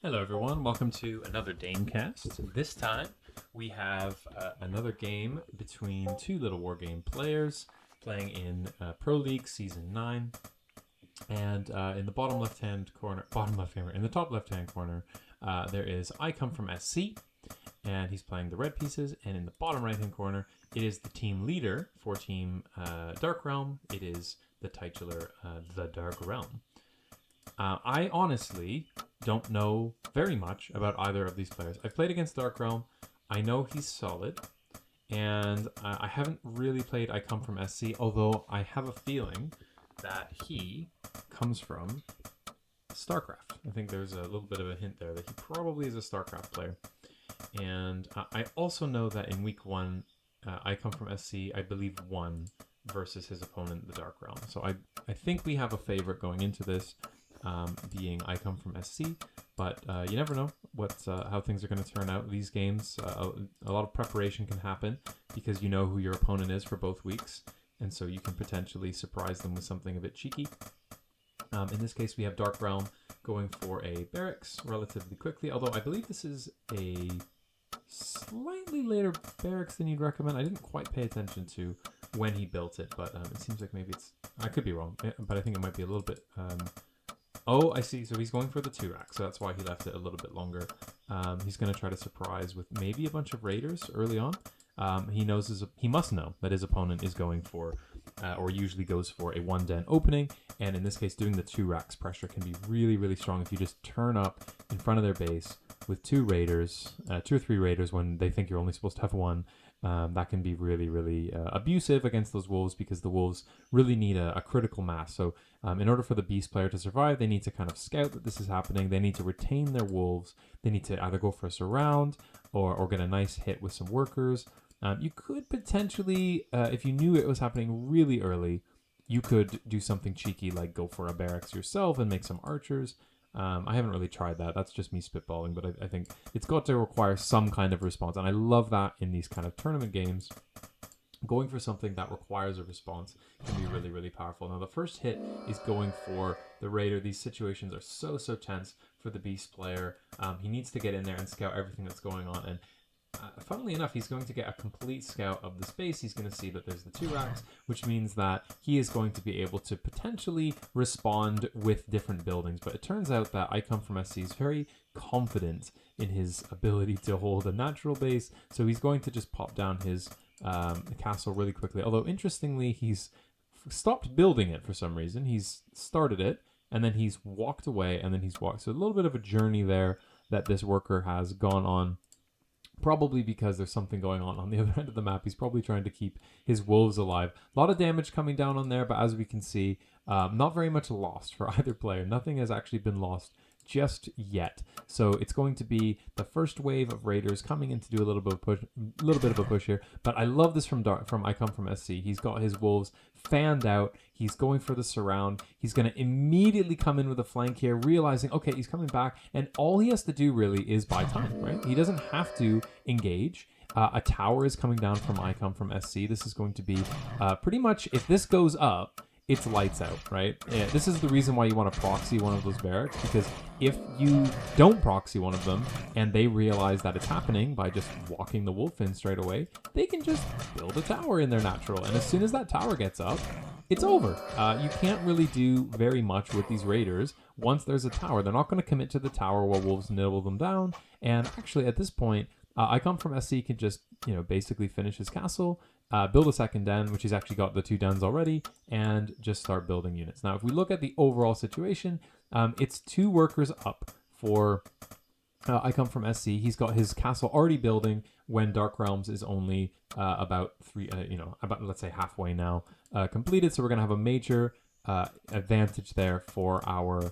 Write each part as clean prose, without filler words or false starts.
Hello everyone, welcome to another Daincast. This time we have another game between two Little Wargame players playing in Proleague Season 9. And in the bottom left-hand corner, in the top left-hand corner, there is icomefromsc, and he's playing the red pieces. And in the bottom right-hand corner, it is the team leader for Team TheDarkRealm. It is the titular TheDarkRealm. I honestly don't know very much about either of these players. I've played against TheDarkRealm. I know he's solid, and I haven't really played icomefromsc, although I have a feeling that he comes from StarCraft. I think there's a little bit of a hint there that he probably is a StarCraft player. And I also know that in week 1, icomefromsc, I believe, won versus his opponent, TheDarkRealm. So I think we have a favorite going into this. Being icomefromsc, but you never know how things are going to turn out. These games, a lot of preparation can happen because you know who your opponent is for both weeks, and so you can potentially surprise them with something a bit cheeky. In this case, we have TheDarkRealm going for a barracks relatively quickly, although I believe this is a slightly later barracks than you'd recommend. I didn't quite pay attention to when he built it, but it seems like maybe I could be wrong, but I think it might be a little bit... Oh, I see. So he's going for the 2-rack, so that's why he left it a little bit longer. He's going to try to surprise with maybe a bunch of raiders early on. He must know that his opponent is going for, or usually goes for, a 1-den opening. And in this case, doing the 2-racks pressure can be really, really strong if you just turn up in front of their base with 2 or 3 raiders when they think you're only supposed to have 1. That can be really, really abusive against those wolves because the wolves really need a critical mass. So in order for the beast player to survive, they need to kind of scout that this is happening. They need to retain their wolves. They need to either go for a surround or get a nice hit with some workers. You could potentially, if you knew it was happening really early, you could do something cheeky like go for a barracks yourself and make some archers. I haven't really tried that. That's just me spitballing, but I think it's got to require some kind of response. And I love that in these kind of tournament games. Going for something that requires a response can be really, really powerful. Now, the first hit is going for the raider. These situations are so tense for the beast player. He needs to get in there and scout everything that's going on. And funnily enough, he's going to get a complete scout of the space. He's going to see that there's the 2-racks, which means that he is going to be able to potentially respond with different buildings. But it turns out that icomefromsc is very confident in his ability to hold a natural base, so he's going to just pop down his castle really quickly. Although, interestingly, he's stopped building it for some reason. He's started it, and then he's walked away, and then he's walked. So a little bit of a journey there that this worker has gone on. Probably because there's something going on the other end of the map. He's probably trying to keep his wolves alive. A lot of damage coming down on there, but as we can see, not very much lost for either player. Nothing has actually been lost just yet. So it's going to be the first wave of raiders coming in to do a little bit of a push here. But I love this from icomefromsc. He's got his wolves fanned out. He's going for the surround. He's going to immediately come in with a flank here, realizing, okay, he's coming back. And all he has to do really is buy time, right? He doesn't have to engage. A tower is coming down from icomefromsc. This is going to be pretty much, if this goes up, it's lights out, right? Yeah, this is the reason why you want to proxy one of those barracks, because if you don't proxy one of them and they realize that it's happening by just walking the wolf in straight away, they can just build a tower in their natural. And as soon as that tower gets up, it's over. You can't really do very much with these raiders once there's a tower. They're not going to commit to the tower while wolves nibble them down. And actually, at this point, icomefromsc can just, basically finish his castle, build a second den, which he's actually got the 2 dens already, and just start building units. Now, if we look at the overall situation, it's 2 workers up for icomefromsc. He's got his castle already building when TheDarkRealms is only about let's say halfway now completed. So we're going to have a major advantage there for our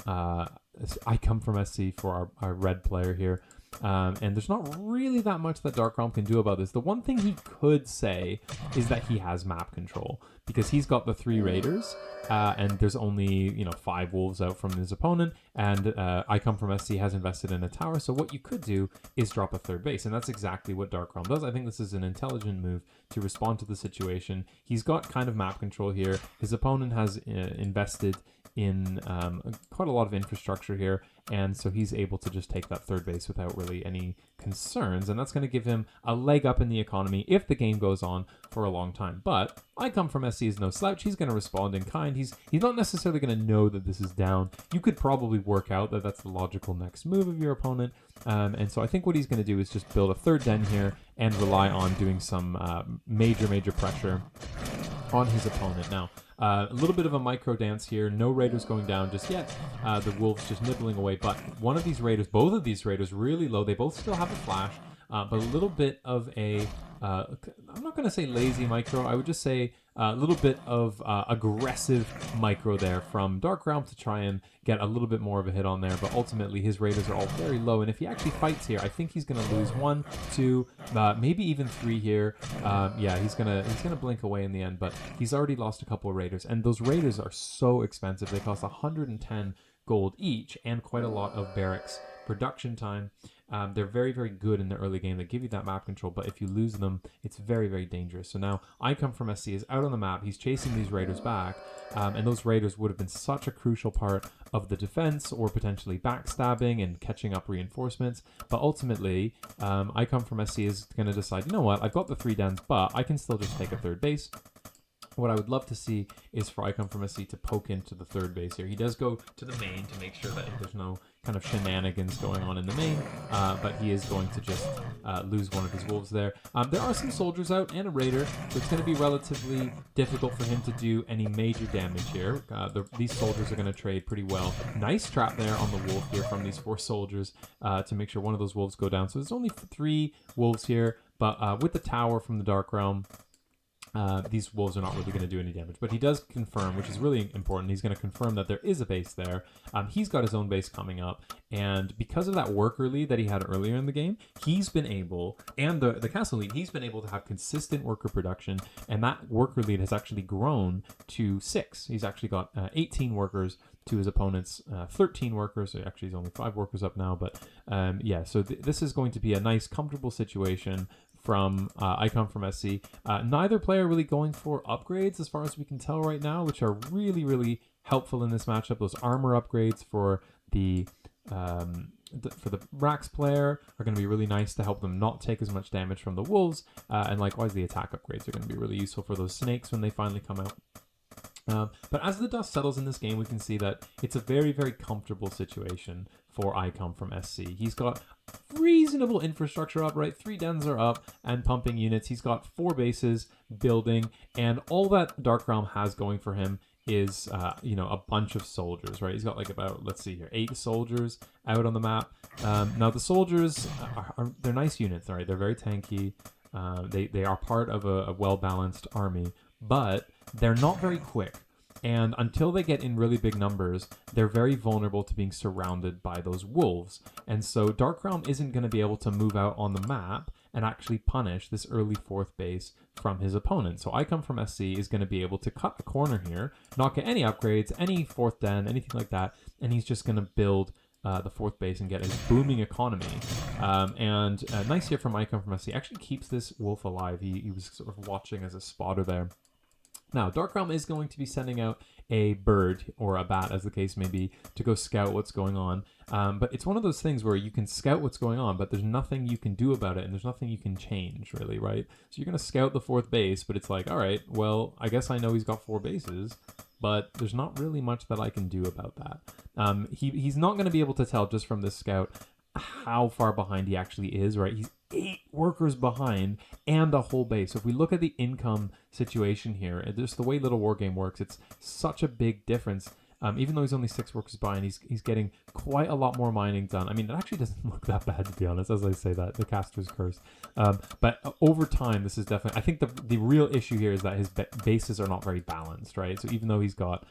icomefromsc, for our red player here. And there's not really that much that TheDarkRealm can do about this. The one thing he could say is that he has map control, because he's got the 3 raiders, and there's only 5 wolves out from his opponent, and icomefromsc has invested in a tower. So what you could do is drop a 3rd base, and that's exactly what TheDarkRealm does. I think this is an intelligent move to respond to the situation. He's got kind of map control here. His opponent has invested in quite a lot of infrastructure here, and so he's able to just take that third base without really any concerns, and that's going to give him a leg up in the economy if the game goes on for a long time. But I Come From SC is no slouch. He's going to respond in kind. He's not necessarily going to know that this is down. You could probably work out that that's the logical next move of your opponent, and so I think what he's going to do is just build a third den here and rely on doing some major pressure on his opponent. Now, a little bit of a micro dance here. No raiders going down just yet. The wolves just nibbling away. But one of these raiders, both of these raiders, really low. They both still have a flash, but a little bit of a, I'm not going to say lazy micro. I would just say a little bit of aggressive micro there from DarkRealm to try and get a little bit more of a hit on there. But ultimately, his raiders are all very low. And if he actually fights here, I think he's going to lose 1, 2, maybe even 3 here. Yeah, he's gonna blink away in the end. But he's already lost a couple of raiders, and those raiders are so expensive. They cost 110 gold each, and quite a lot of barracks production time. They're very good in the early game. They give you that map control, but if you lose them, it's very dangerous. So now I Come From SC is out on the map. He's chasing these raiders back, and those raiders would have been such a crucial part of the defense, or potentially backstabbing and catching up reinforcements. But ultimately, I Come From SC is going to decide, you know what, I've got the 3 dens, but I can still just take a third base. What I would love to see is for I Come From SC to poke into the third base here. He does go to the main to make sure that there's no kind of shenanigans going on in the main, but he is going to just lose one of his wolves there. There are some soldiers out and a raider, so it's going to be relatively difficult for him to do any major damage here. These soldiers are going to trade pretty well. Nice trap there on the wolf here from these 4 soldiers to make sure one of those wolves go down. So there's only 3 wolves here, but with the tower from the DarkRealm, these wolves are not really going to do any damage, but he does confirm, which is really important. He's going to confirm that there is a base there. He's got his own base coming up, and because of that worker lead that he had earlier in the game, he's been able, and the castle lead, he's been able to have consistent worker production, and that worker lead has actually grown to 6. He's actually got 18 workers to his opponent's 13 workers. So actually, he's only 5 workers up now, but yeah, so this is going to be a nice, comfortable situation from I Come From SC. Neither player really going for upgrades as far as we can tell right now, which are really helpful in this matchup. Those armor upgrades for the Rax player are going to be really nice to help them not take as much damage from the wolves, and likewise the attack upgrades are going to be really useful for those snakes when they finally come out. But as the dust settles in this game, we can see that it's a very comfortable situation for I Come From SC. He's got reasonable infrastructure up, right? 3 dens are up and pumping units. He's got 4 bases building, and all that DarkRealm has going for him is, a bunch of soldiers, right? He's got like about, let's see here, 8 soldiers out on the map. Now the soldiers they're nice units, all right? They're very tanky. They are part of a well-balanced army, but they're not very quick. And until they get in really big numbers, they're very vulnerable to being surrounded by those wolves. And so DarkRealm isn't going to be able to move out on the map and actually punish this early 4th base from his opponent. So I Come From SC is going to be able to cut the corner here, not get any upgrades, any 4th den, anything like that, and he's just going to build the 4th base and get his booming economy. And nice here from I Come From SC. Actually keeps this wolf alive. He was sort of watching as a spotter there. Now, DarkRealm is going to be sending out a bird, or a bat as the case may be, to go scout what's going on. But it's one of those things where you can scout what's going on, but there's nothing you can do about it, and there's nothing you can change, really, right? So you're going to scout the 4th base, but it's like, all right, well, I guess I know he's got 4 bases, but there's not really much that I can do about that. He's not going to be able to tell just from this scout how far behind he actually is, right? He's 8 workers behind and a whole base. So if we look at the income situation here, and just the way Little Wargame works, it's such a big difference. Even though he's only 6 workers behind, he's getting quite a lot more mining done. I mean, it actually doesn't look that bad, to be honest, as I say that. The caster's curse. But over time, this is definitely... I think the real issue here is that his bases are not very balanced, right? So even though he's got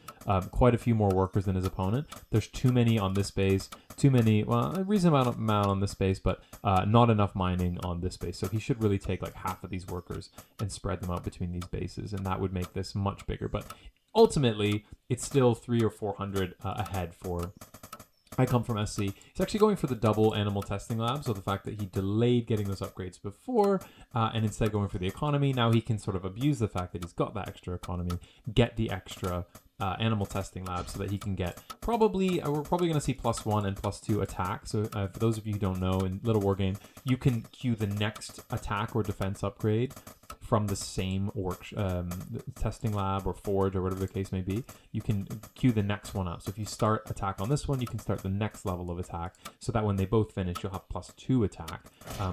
quite a few more workers than his opponent, there's too many on this base, too many... Well, a reasonable amount on this base, but not enough mining on this base. So he should really take like half of these workers and spread them out between these bases, and that would make this much bigger. But ultimately, it's still 300 or 400 ahead for I Come From SC. He's actually going for the double animal testing lab, so the fact that he delayed getting those upgrades before and instead going for the economy, now he can sort of abuse the fact that he's got that extra economy, get the extra animal testing lab so that he can get probably, we're probably going to see +1 and +2 attack. So for those of you who don't know, in Little War Game, you can queue the next attack or defense upgrade from the same testing lab or forge or whatever the case may be. You can queue the next one up. So if you start attack on this one, you can start the next level of attack, so that when they both finish, you'll have +2 attack,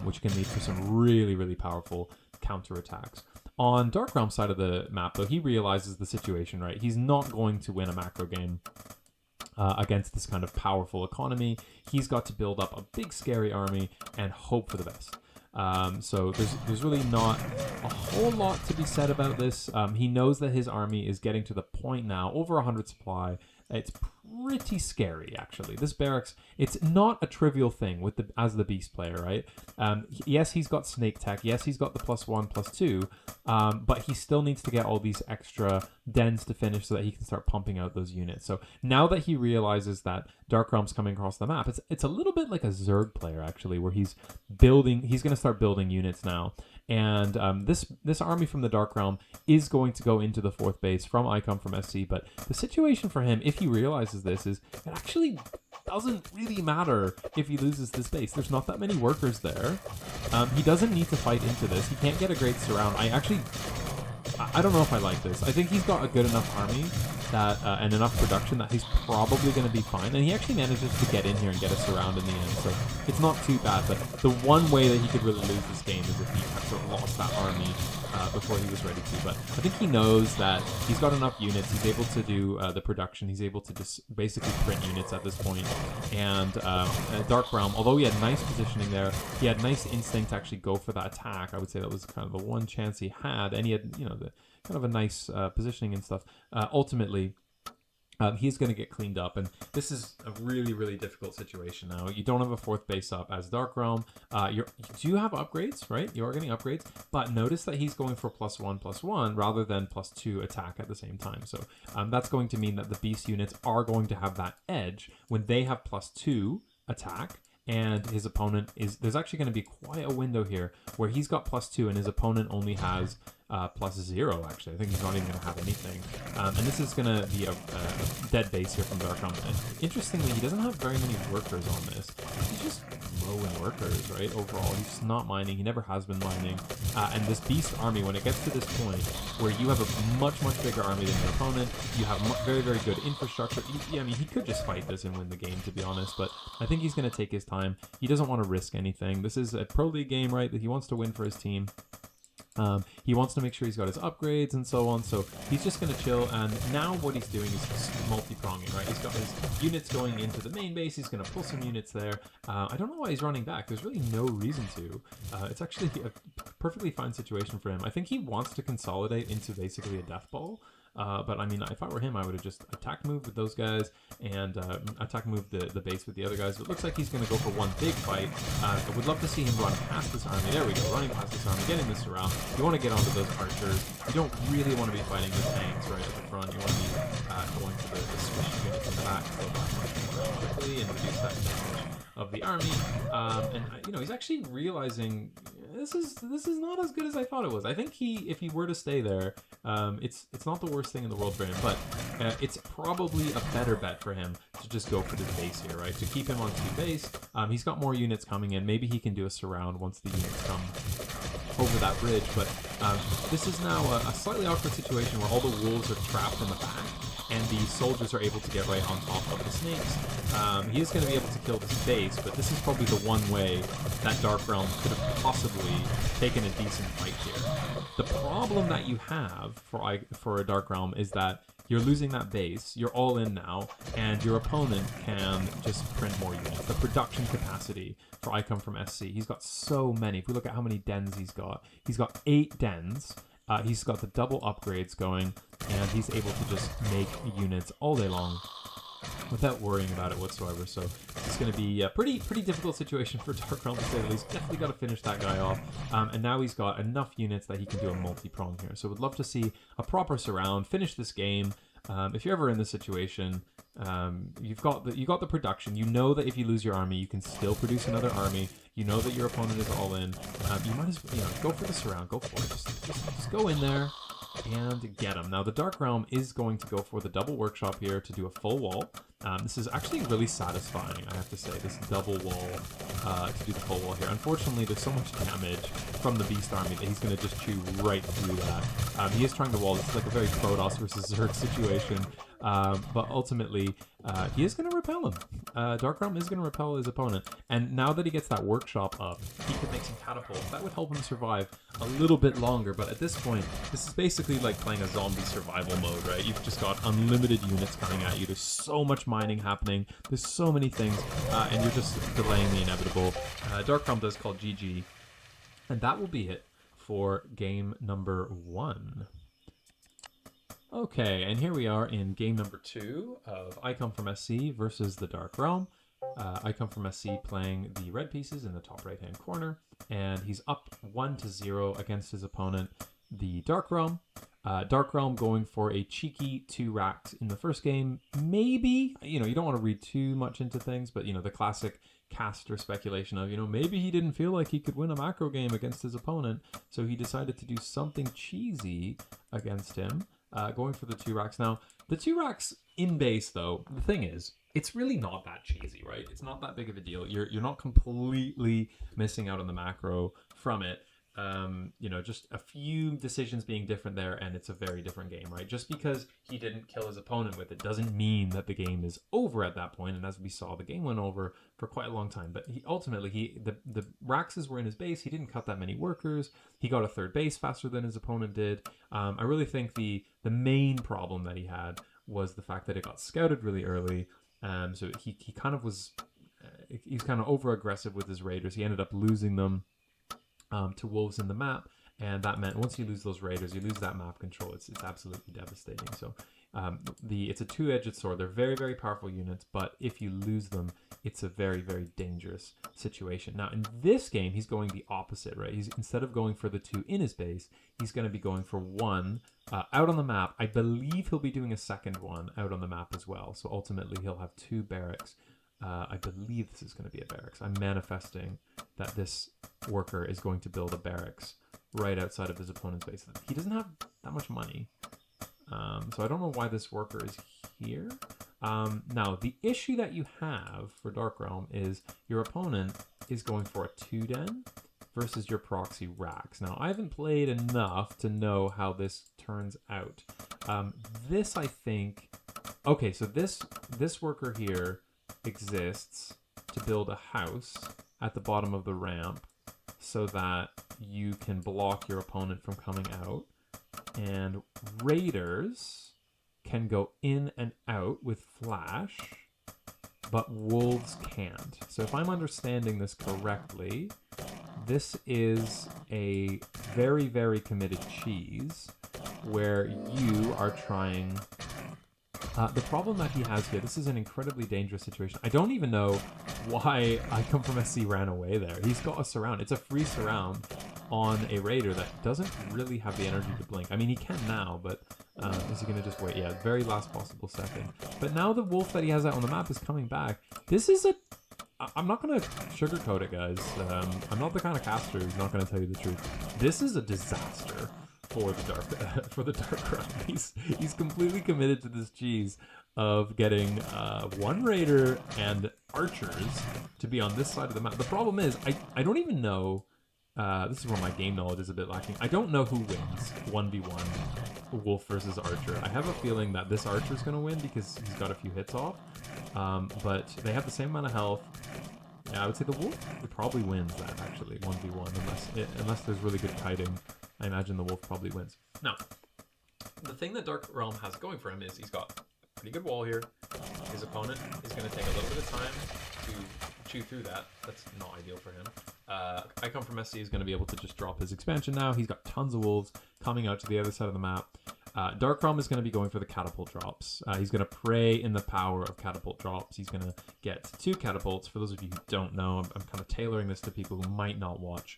which can lead to some really, really powerful counter attacks. On DarkRealm side of the map, though, he realizes the situation, right? He's not going to win a macro game against this kind of powerful economy. He's got to build up a big, scary army and hope for the best. So there's really not a whole lot to be said about this. He knows that his army is getting to the point now, over 100 supply. It's pretty scary, actually. This barracks, it's not a trivial thing with as the beast player, right? Yes, he's got snake tech. Yes, he's got the +1, +2, but he still needs to get all these extra dens to finish so that he can start pumping out those units. So now that he realizes that DarkRealm's coming across the map, it's a little bit like a Zerg player, actually, where he's going to start building units now. And this army from the DarkRealm is going to go into the 4th base from icomefromsc, but the situation for him, if he realizes this, is it actually doesn't really matter if he loses this base. There's not that many workers there. He doesn't need to fight into this. He can't get a great surround. I don't know if I like this. I think he's got a good enough army that and enough production that he's probably going to be fine. And he actually manages to get in here and get a surround in the end, so it's not too bad. But the one way that he could really lose this game is if he sort of lost that army before he was ready to. But I think he knows that he's got enough units. He's able to do the production. He's able to just basically print units at this point. And DarkRealm, although he had nice positioning there, he had nice instinct to actually go for that attack. I would say that was kind of the one chance he had, and he had, the kind of a nice positioning and stuff. Ultimately, he's going to get cleaned up, and this is a really, really difficult situation now. You don't have a 4th base up as DarkRealm. You do have upgrades, right? You are getting upgrades, but notice that he's going for +1, +1 rather than +2 attack at the same time. So that's going to mean that the beast units are going to have that edge when they have +2 attack. And his opponent there's actually going to be quite a window here where he's got +2 and his opponent only has +0, actually. I think he's not even going to have anything. And this is going to be a dead base here from DarkRealm. Interestingly, he doesn't have very many workers on this. He's just low in workers, right? Overall, he's just not mining. He never has been mining. And this beast army, when it gets to this point where you have a much, much bigger army than your opponent, you have very, very good infrastructure. I mean, he could just fight this and win the game, to be honest, but I think he's going to take his time. He doesn't want to risk anything. This is a Proleague game, right, that he wants to win for his team. He wants to make sure he's got his upgrades and so on, so he's just going to chill. And now what he's doing is multi-pronging, right? He's got his units going into the main base. He's going to pull some units there. I don't know why he's running back. There's really no reason to. It's actually a perfectly fine situation for him. I think he wants to consolidate into basically a death ball. But I mean, if I were him, I would have just attack moved with those guys and attack moved the base with the other guys. But it looks like he's going to go for one big fight. I would love to see him run past this army. There we go, running past this army, getting this around. You want to get onto those archers. You don't really want to be fighting the tanks right at the front. You want to be going for the squish units in the back, so quickly and reduce that damage of the army. And he's actually realizing this is not as good as I thought it was. I think if he were to stay there, it's not the worst thing in the world for him, but it's probably a better bet for him to just go for this base here, right? To keep him on 2 base. He's got more units coming in. Maybe he can do a surround once the units come over that bridge, but this is now a slightly awkward situation where all the wolves are trapped in the back, and the soldiers are able to get right on top of the snakes. He is going to be able to kill this base, but this is probably the one way that DarkRealm could have possibly taken a decent fight here. The problem that you have for a DarkRealm is that you're losing that base, you're all in now, and your opponent can just print more units. The production capacity for icomefromsc, he's got so many. If we look at how many dens he's got 8 dens. He's got the double upgrades going, and he's able to just make units all day long without worrying about it whatsoever. So it's going to be a pretty difficult situation for DarkRealm, to say the least. Definitely got to finish that guy off. And now he's got enough units that he can do a multi-prong here. So would love to see a proper surround, finish this game. If you're ever in this situation, you've got the production. You know that if you lose your army, you can still produce another army. You know that your opponent is all in. You might as well, go for the surround. Go for it. Just go in there. and get him. Now, the Dark Realm is going to go for the double workshop here to do a full wall. This is actually really satisfying, I have to say, this double wall to do the full wall here. Unfortunately, there's so much damage from the Beast Army that he's going to just chew right through that. He is trying to wall. This is like a very Protoss versus Zerg situation, but ultimately, he is going to repel him. Dark Realm is going to repel his opponent, and now that he gets that workshop up, he can make some catapults. That would help him survive a little bit longer, but at this point, this is basically like playing a zombie survival mode, right? You've just got unlimited units coming at you. There's so much mining happening. There's so many things, and you're just delaying the inevitable. Dark Realm does call GG, and that will be it for game number 1. Okay, and here we are in game number 2 of I Come From SC versus the Dark Realm. I Come From SC playing the red pieces in the top right-hand corner, and he's up 1-0 against his opponent, the Dark Realm. Dark Realm going for a cheeky 2 racks in the first game. Maybe, you don't want to read too much into things, but, the classic caster speculation of, maybe he didn't feel like he could win a macro game against his opponent, so he decided to do something cheesy against him. Going for the 2 racks. Now, the 2 racks in base, though, the thing is, it's really not that cheesy, right? It's not that big of a deal. You're not completely missing out on the macro from it. Just a few decisions being different there, and it's a very different game, right? Just because he didn't kill his opponent with it doesn't mean that the game is over at that point. And as we saw, the game went over for quite a long time. But the Raxes were in his base. He didn't cut that many workers. He got a 3rd base faster than his opponent did. I really think the main problem that he had was the fact that it got scouted really early. So he kind of was he's kind of over aggressive with his raiders. He ended up losing them to wolves in the map, and that meant once you lose those raiders, you lose that map control. It's absolutely devastating. So it's a 2-edged sword. They're very, very powerful units, but if you lose them, it's a very, very dangerous situation. Now in this game, he's going the opposite, right? Instead of going for the 2 in his base, he's going to be going for 1 out on the map. I believe he'll be doing a 2nd one out on the map as well. So ultimately, he'll have 2 barracks. I believe this is going to be a barracks. I'm manifesting that this worker is going to build a barracks right outside of his opponent's base. He doesn't have that much money, so I don't know why this worker is here. Now, the issue that you have for Dark Realm is your opponent is going for a 2-den versus your proxy racks. Now, I haven't played enough to know how this turns out. This, I think... Okay, so this worker here exists to build a house at the bottom of the ramp so that you can block your opponent from coming out, and raiders can go in and out with flash, but wolves can't. So if I'm understanding this correctly, this is a very, very committed cheese where you are trying... the problem that he has here, this is an incredibly dangerous situation. I don't even know why I Come From SC ran away there. He's got a surround. It's a free surround on a raider that doesn't really have the energy to blink. I mean, he can now, but is he going to just wait? Yeah, very last possible second. But now the wolf that he has out on the map is coming back. This is I'm not going to sugarcoat it, guys. I'm not the kind of caster who's not going to tell you the truth. This is a disaster for the Dark Realm. He's completely committed to this cheese of getting 1 raider and archers to be on this side of the map. The problem is I don't even know. This is where my game knowledge is a bit lacking. I don't know who wins 1v1 wolf versus archer. I have a feeling that this archer is going to win because he's got a few hits off. But they have the same amount of health. Yeah, I would say the wolf probably wins that, actually, 1v1, unless there's really good kiting. I imagine the wolf probably wins. Now, the thing that Dark Realm has going for him is he's got a pretty good wall here. His opponent is going to take a little bit of time to chew through that. That's not ideal for him. I Come From SC is going to be able to just drop his expansion now. He's got tons of wolves coming out to the other side of the map. Dark Realm is going to be going for the catapult drops. He's going to prey in the power of catapult drops. He's going to get 2 catapults. For those of you who don't know, I'm kind of tailoring this to people who might not watch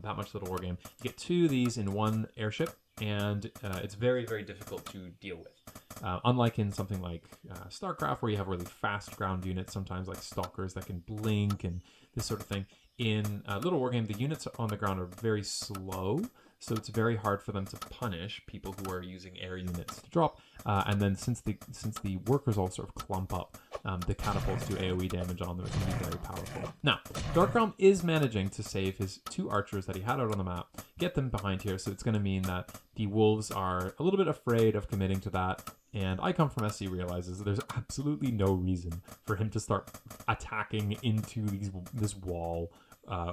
that much Little Wargame. You get 2 of these in 1 airship, and it's very, very difficult to deal with. Unlike in something like StarCraft, where you have really fast ground units, sometimes like stalkers that can blink and this sort of thing. In Little Wargame, the units on the ground are very slow, so it's very hard for them to punish people who are using air units to drop. And then since the workers all sort of clump up, the catapults do AoE damage on them. It can be very powerful. Now, DarkRealm is managing to save his 2 archers that he had out on the map, get them behind here, so it's going to mean that the wolves are a little bit afraid of committing to that. And icomefromsc realizes that there's absolutely no reason for him to start attacking into this wall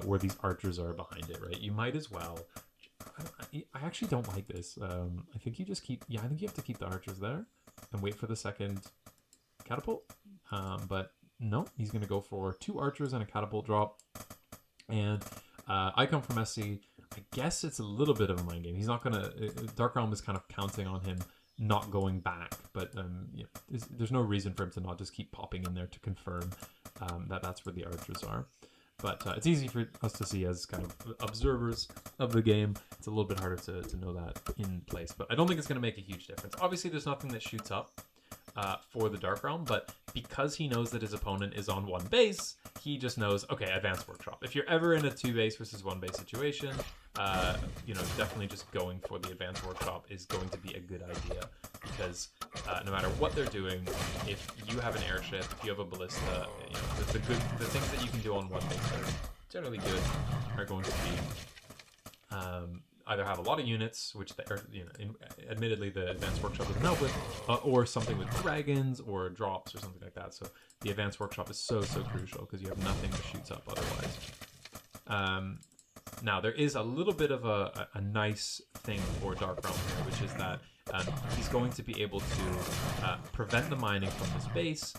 where these archers are behind it, right? You might as well. I actually don't like this. I think you just keep. Yeah, I think you have to keep the archers there and wait for the second catapult. But no, he's going to go for 2 archers and a catapult drop. And icomefromsc, I guess it's a little bit of a mind game. He's not going to. DarkRealm is kind of counting on him not going back, but yeah, there's no reason for him to not just keep popping in there to confirm that that's where the archers are. But it's easy for us to see as kind of observers of the game. It's a little bit harder to know that in place, but I don't think it's going to make a huge difference. Obviously, there's nothing that shoots up for the DarkRealm, but because he knows that his opponent is on 1 base, he just knows, okay, Advanced Workshop. If you're ever in a 2 base versus 1 base situation, you know, definitely just going for the Advanced Workshop is going to be a good idea, because no matter what they're doing, if you have an airship, if you have a ballista, you know, the things that you can do on 1 base that are generally good are going to be either have a lot of units, which they are, you know, admittedly the Advanced Workshop doesn't help with, or something with dragons or drops or something like that. So the Advanced Workshop is so crucial, because you have nothing that shoots up otherwise. Now, there is a little bit of a nice thing for DarkRealm here, which is that he's going to be able to prevent the mining from this base,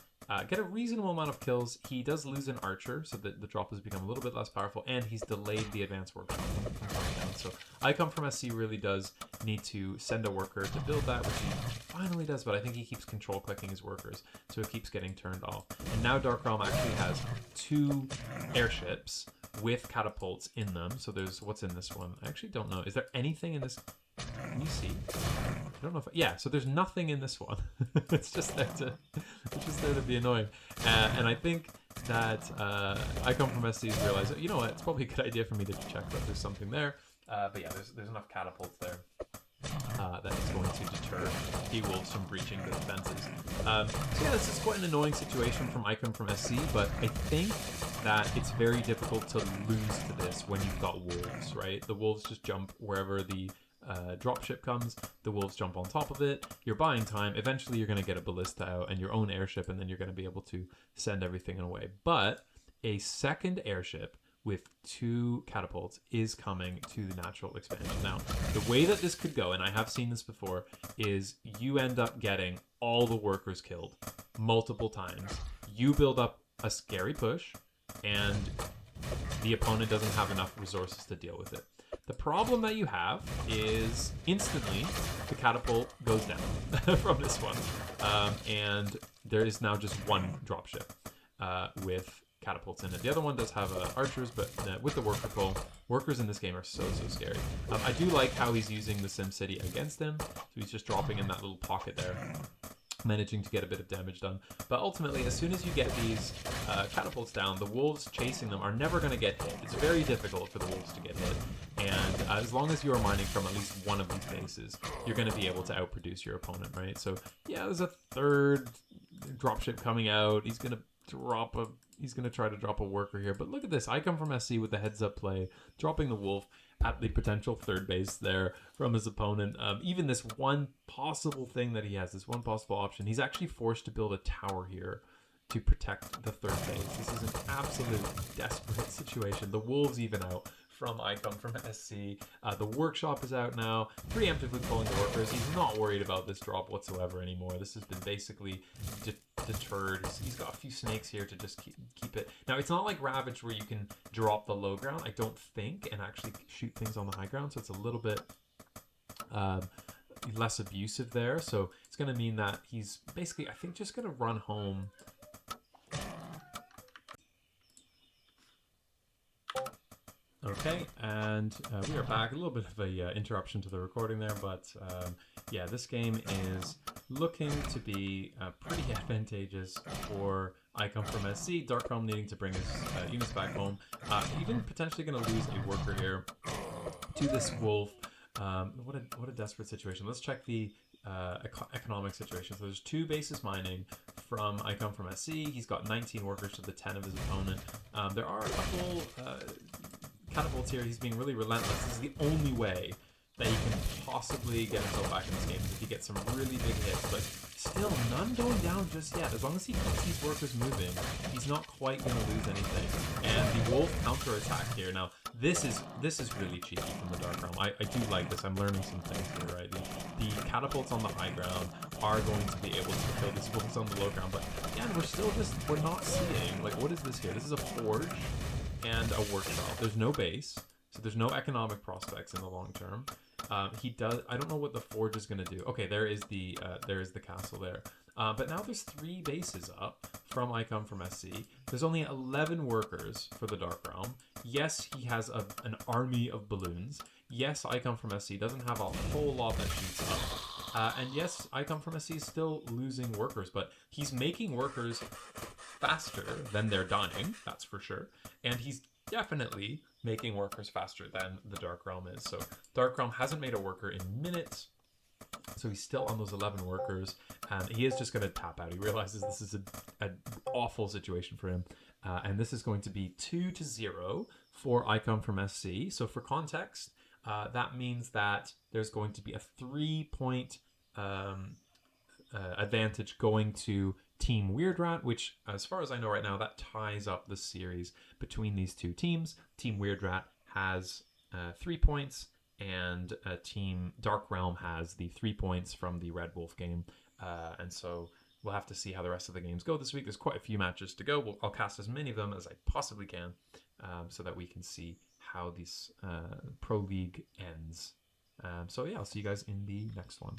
get a reasonable amount of kills. He does lose an archer, so that the drop has become a little bit less powerful, and he's delayed the Advanced Workshop from coming down. So icomefromsc really does need to send a worker to build that, which he finally does, but I think he keeps control clicking his workers, so it keeps getting turned off. And now DarkRealm actually has 2 airships with catapults in them. So there's, what's in this one? I actually don't know. Is there anything in this? Can you see? I don't know if yeah. So there's nothing in this one. It's just there to be annoying. And I think that icomefromsc realize, you know what? It's probably a good idea for me to check that there's something there. But yeah, there's enough catapults there that is going to deter the wolves from breaching the defenses. So yeah, this is quite an annoying situation from icomefromsc, but I think that it's very difficult to lose to this when you've got wolves, right? The wolves just jump wherever the dropship comes, the wolves jump on top of it, you're buying time, eventually you're going to get a ballista out and your own airship, and then you're going to be able to send everything away. But a second airship with 2 catapults is coming to the natural expansion. Now, the way that this could go, and I have seen this before, is you end up getting all the workers killed multiple times. You build up a scary push, and the opponent doesn't have enough resources to deal with it. The problem that you have is instantly the catapult goes down from this one, and there is now just 1 dropship with catapults in it. The other one does have archers, but with the worker pull, workers in this game are so scary. I do like how he's using the SimCity against him, so he's just dropping in that little pocket there, managing to get a bit of damage done. But ultimately, as soon as you get these catapults down, the wolves chasing them are never going to get hit. It's very difficult for the wolves to get hit, and as long as you are mining from at least one of these bases, you're going to be able to outproduce your opponent, right? So yeah, there's a 3rd dropship coming out. He's going to try to drop a worker here, but look at this. icomefromsc with the heads up play, dropping the wolf at the potential 3rd base there from his opponent. Even this one possible thing that he has, this one possible option, he's actually forced to build a tower here to protect the 3rd base. This is an absolute desperate situation. The wolves even out from icomefromsc. The workshop is out now, preemptively pulling the workers. He's not worried about this drop whatsoever anymore. This has been basically deterred. He's got a few snakes here to just keep it. Now, it's not like Ravage where you can drop the low ground, I don't think, and actually shoot things on the high ground, so it's a little bit less abusive there. So it's going to mean that he's basically, I think, just going to run home. Okay, and we are back. A little bit of a interruption to the recording there, but yeah, this game is looking to be pretty advantageous for icomefromsc. DarkRealm needing to bring his units back home. Even potentially going to lose a worker here to this wolf. What a desperate situation. Let's check the economic situation. So there's 2 bases mining from icomefromsc. He's got 19 workers to the 10 of his opponent. There are a couple catapults here. He's being really relentless. This is the only way that he can possibly get himself back in this game is if he gets some really big hits, but still none going down just yet. As long as he keeps these workers moving, he's not quite going to lose anything. And the wolf counterattack here. Now, this is really cheeky from the Dark Realm. I do like this. I'm learning some things here, right? The catapults on the high ground are going to be able to kill these wolves on the low ground, but again, we're not seeing, like, what is this here? This is a forge and a workshop. There's no base, so there's no economic prospects in the long term. He does. I don't know what the forge is going to do. Okay, there is the castle there. But now there's 3 bases up from icomefromsc. There's only 11 workers for the Dark Realm. Yes, he has an army of balloons. Yes, icomefromsc doesn't have a whole lot that shoots up. And yes, icomefromsc is still losing workers, but he's making workers faster than they're dying. That's for sure. And he's definitely making workers faster than the Dark Realm is. So Dark Realm hasn't made a worker in minutes, so he's still on those 11 workers, and he is just going to tap out. He realizes this is an awful situation for him, and this is going to be 2-0 for icomefromsc. So for context, that means that there's going to be a 3-point advantage going to Team Weird Rat, which, as far as I know right now, that ties up the series between these 2 teams. Team Weird Rat has 3 points, and Team Dark Realm has the 3 points from the Red Wolf game. And so we'll have to see how the rest of the games go this week. There's quite a few matches to go. I'll cast as many of them as I possibly can, so that we can see how this Pro League ends. So yeah, I'll see you guys in the next one.